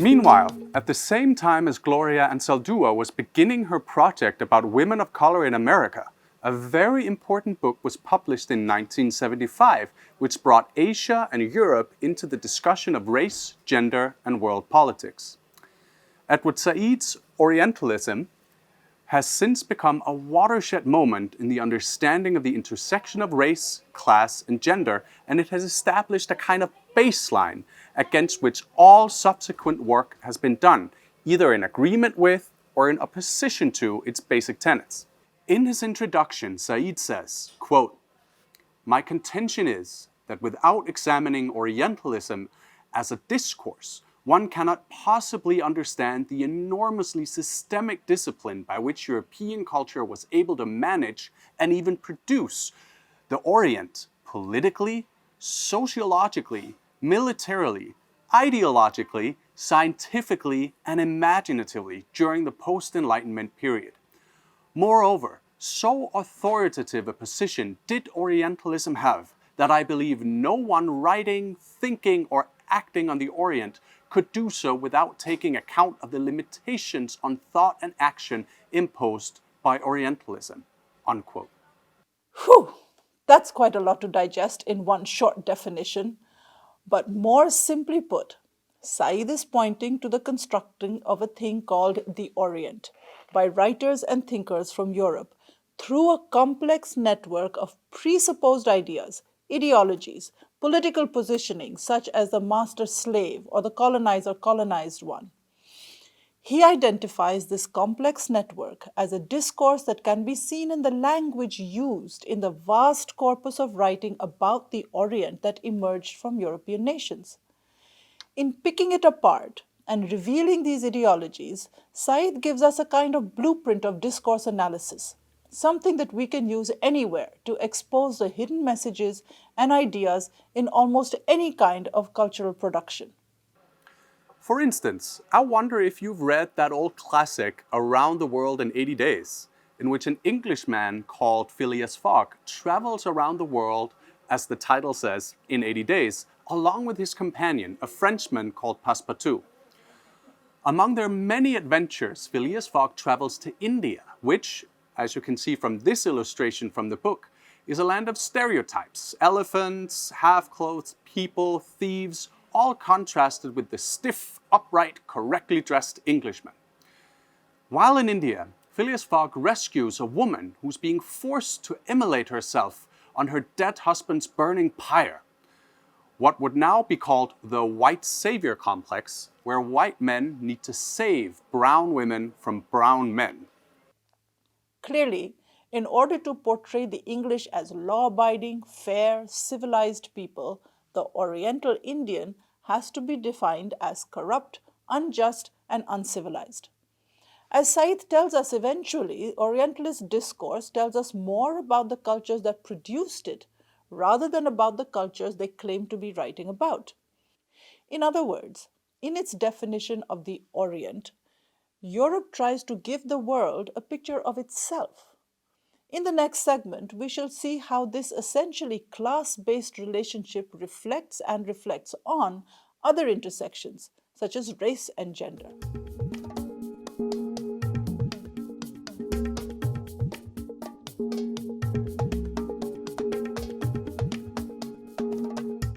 Meanwhile, at the same time as Gloria Anzaldúa was beginning her project about women of color in America, a very important book was published in 1975, which brought Asia and Europe into the discussion of race, gender, and world politics. Edward Said's Orientalism has since become a watershed moment in the understanding of the intersection of race, class, and gender, and it has established a kind of baseline against which all subsequent work has been done, either in agreement with or in opposition to its basic tenets. In his introduction, Said says, quote, "My contention is that without examining Orientalism as a discourse, one cannot possibly understand the enormously systemic discipline by which European culture was able to manage and even produce the Orient politically, sociologically, militarily, ideologically, scientifically, and imaginatively during the post-Enlightenment period. Moreover, so authoritative a position did Orientalism have that I believe no one writing, thinking, or acting on the Orient could do so without taking account of the limitations on thought and action imposed by Orientalism." Unquote. Whew, that's quite a lot to digest in one short definition. But more simply put, Said is pointing to the constructing of a thing called the Orient by writers and thinkers from Europe through a complex network of presupposed ideas, ideologies, political positioning such as the master-slave or the colonizer-colonized one. He identifies this complex network as a discourse that can be seen in the language used in the vast corpus of writing about the Orient that emerged from European nations. In picking it apart and revealing these ideologies, Said gives us a kind of blueprint of discourse analysis, something that we can use anywhere to expose the hidden messages and ideas in almost any kind of cultural production. For instance, I wonder if you've read that old classic, Around the World in 80 Days, in which an Englishman called Phileas Fogg travels around the world, as the title says, in 80 days, along with his companion, a Frenchman called Passepartout. Among their many adventures, Phileas Fogg travels to India, which, as you can see from this illustration from the book, is a land of stereotypes: elephants, half-clothed people, thieves, all contrasted with the stiff, upright, correctly dressed Englishman. While in India, Phileas Fogg rescues a woman who's being forced to immolate herself on her dead husband's burning pyre. What would now be called the white savior complex, where white men need to save brown women from brown men. Clearly, in order to portray the English as law-abiding, fair, civilized people, the Oriental Indian has to be defined as corrupt, unjust, and uncivilized. As Said tells us eventually, Orientalist discourse tells us more about the cultures that produced it rather than about the cultures they claim to be writing about. In other words, in its definition of the Orient, Europe tries to give the world a picture of itself. In the next segment, we shall see how this essentially class-based relationship reflects on other intersections, such as race and gender.